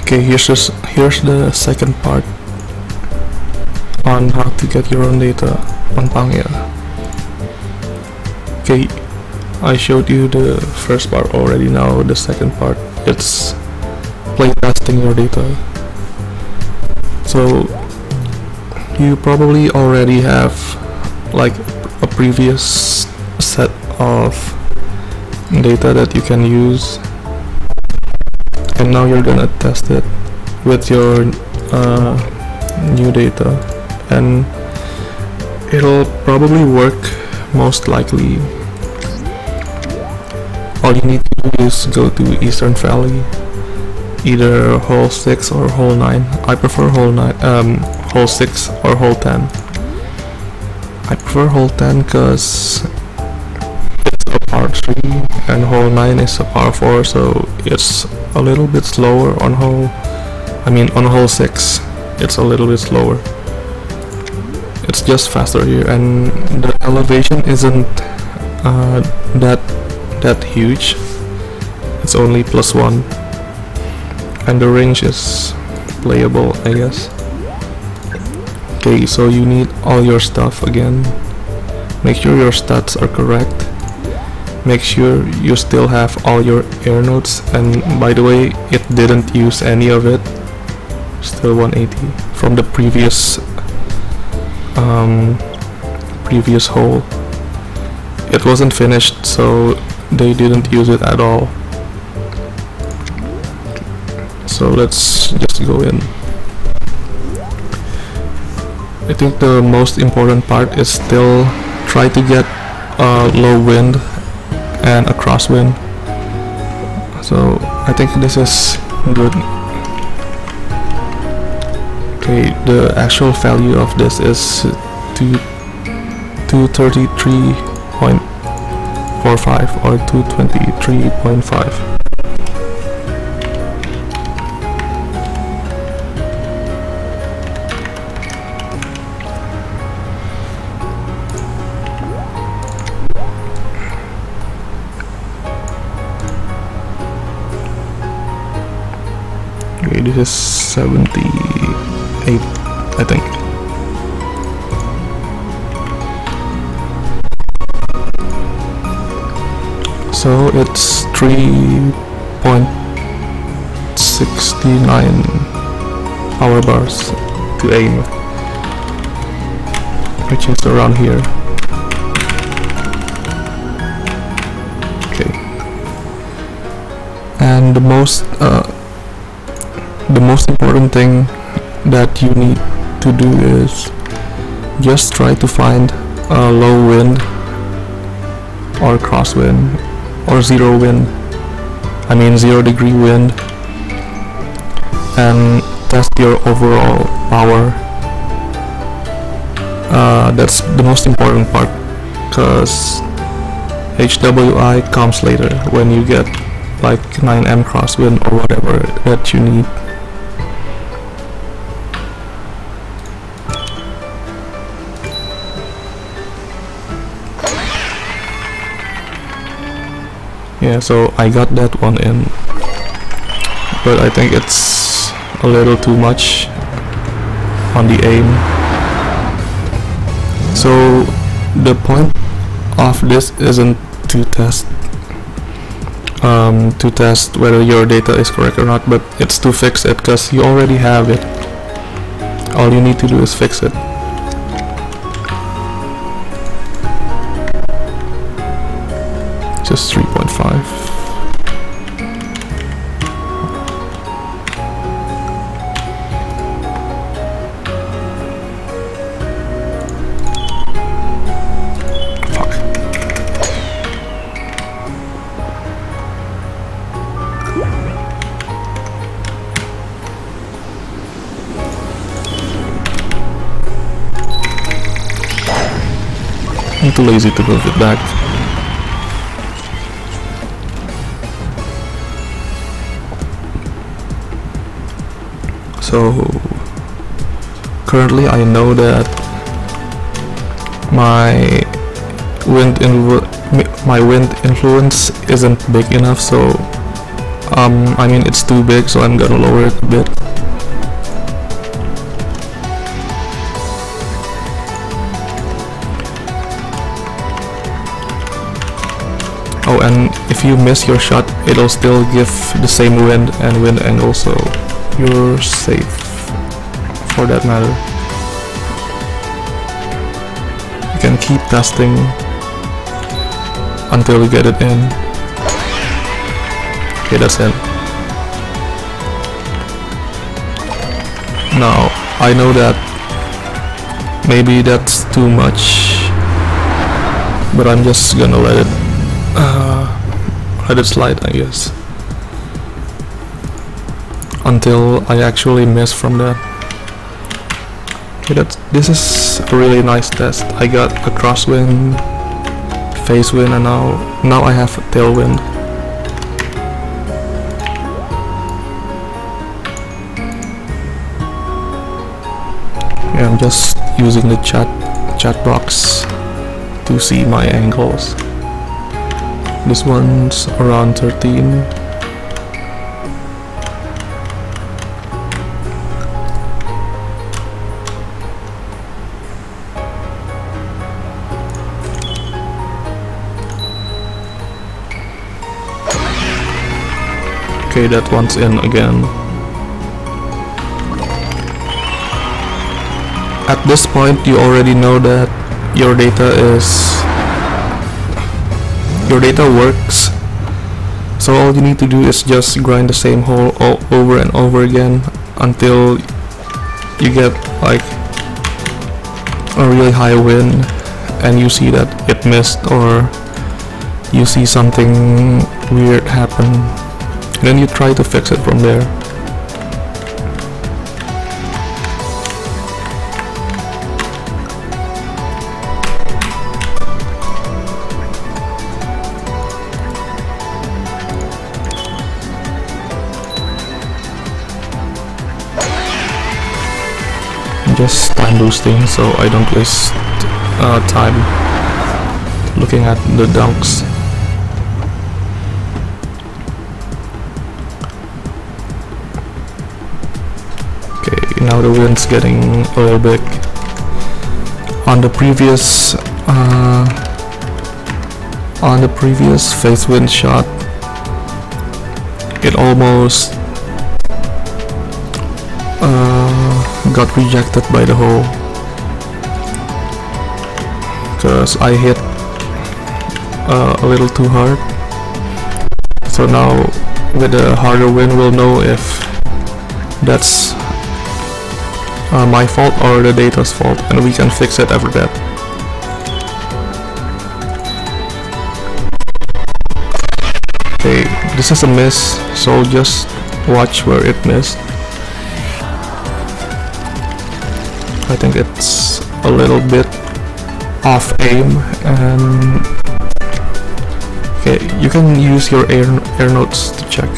Okay, here's the second part on how to get your own data on Pangya. Okay, I showed you the first part already. Now the second part, it's playtesting your data. So you probably already have like a previous set of data that you can use, and now you're gonna test it with your new data, and it'll probably work most likely. All you need to do is go to Eastern Valley, either hole 6 or hole 9. I prefer hole 6 or hole 10. I prefer hole 10 because it's a par 3 and hole 9 is a par 4, so it's a little bit slower on hole 6 it's a little bit slower. It's just faster here, and the elevation isn't that huge. It's only +1, and the range is playable, I guess. Okay, so you need all your stuff again. Make sure your stats are correct. Make sure you still have all your air notes, and by the way, it didn't use any of it. Still 180 from the previous hole. It wasn't finished, so they didn't use it at all. So let's just go in. I think the most important part is still try to get a low wind and a crosswind. So I think this is good. Okay, the actual value of this is 233.45 or 223.5. Okay, this is 78, I think. So it's 3.69 power bars to aim, which is around here. Okay, and the most important thing that you need to do is just try to find a low wind or crosswind or 0 wind, 0-degree wind, and test your overall power. That's the most important part, because HWI comes later when you get like 9M crosswind or whatever that you need. Yeah, so I got that one in, but I think it's a little too much on the aim. So the point of this isn't to test whether your data is correct or not, but it's to fix it, because you already have it. All you need to do is fix it. Just 3.5. Fuck. I'm too lazy to move it back. So currently I know that my wind influence isn't big enough, so I mean it's too big, so I'm gonna lower it a bit. Oh, and if you miss your shot, it'll still give the same wind and wind angle, so you're safe for that matter. You can keep testing until you get it in. Okay, that's in. Now, I know that maybe that's too much, but I'm just gonna let it slide, I guess, until I actually miss from that. Okay, this is a really nice test. I got a crosswind, face wind, and now I have a tailwind. Yeah, I'm just using the chat box to see my angles. This one's around 13. Okay, that one's in again. At this point, you already know that your data works, so all you need to do is just grind the same hole over and over again until you get like a really high win and you see that it missed, or you see something weird happen, and then you try to fix it from there. Just time boosting so I don't waste time looking at the dunks. Okay, now the wind's getting a little big. On the previous face wind shot, it almost got rejected by the hole because I hit a little too hard. So now with a harder wind we'll know if that's my fault or the data's fault, and we can fix it after that. Okay, this is a miss, so just watch where it missed. I think it's a little bit off aim, and okay, you can use your air notes to check.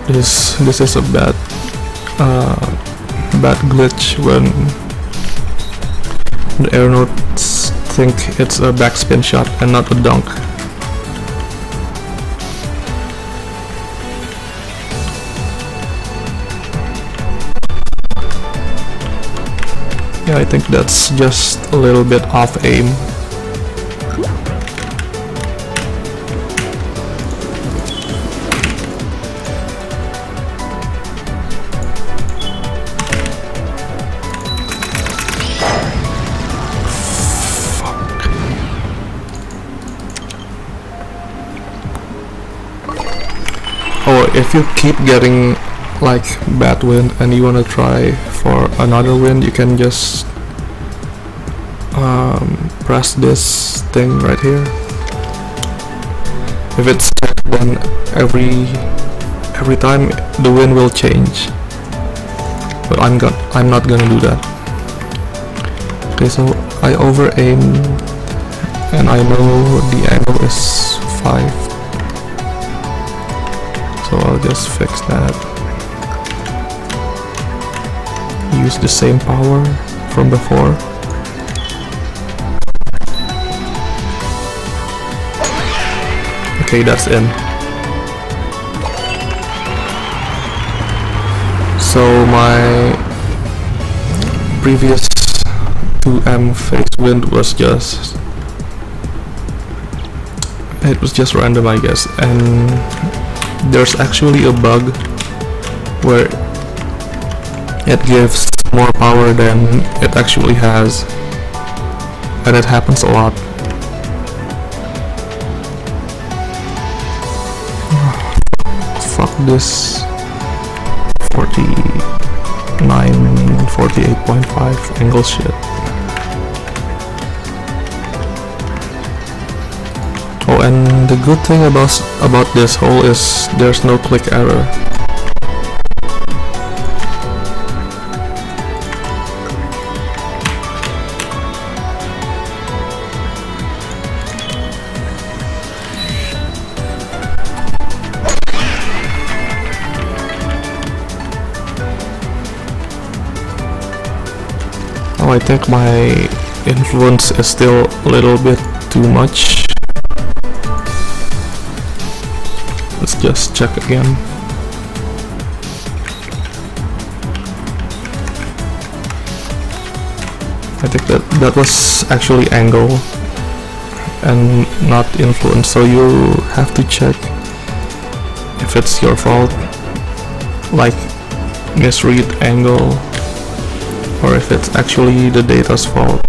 This is a bad glitch when the air notes think it's a backspin shot and not a dunk. Yeah, I think that's just a little bit off aim. Or if you keep getting like bad wind and you wanna try for another wind, you can just press this thing right here. If it's set, then every time the wind will change, but I'm not gonna do that. Okay, so I over aimed and I know the angle is 5, so I'll just fix that. Use the same power from before. Okay, that's in. So my previous 2M phase wind was just random, I guess, and there's actually a bug where it gives more power than it actually has, and it happens a lot. Fuck this 48.5 angle shit. Oh, and the good thing about this hole is there's no click error. Oh, I think my influence is still a little bit too much. Let's just check again. I think that was actually angle and not influence, so you have to check if it's your fault, like misread angle, or if it's actually the data's fault,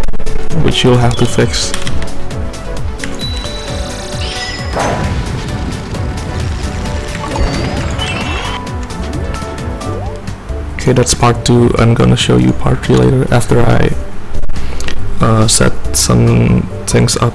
which you'll have to fix. Okay, that's part 2. I'm gonna show you part 3 later after I set some things up.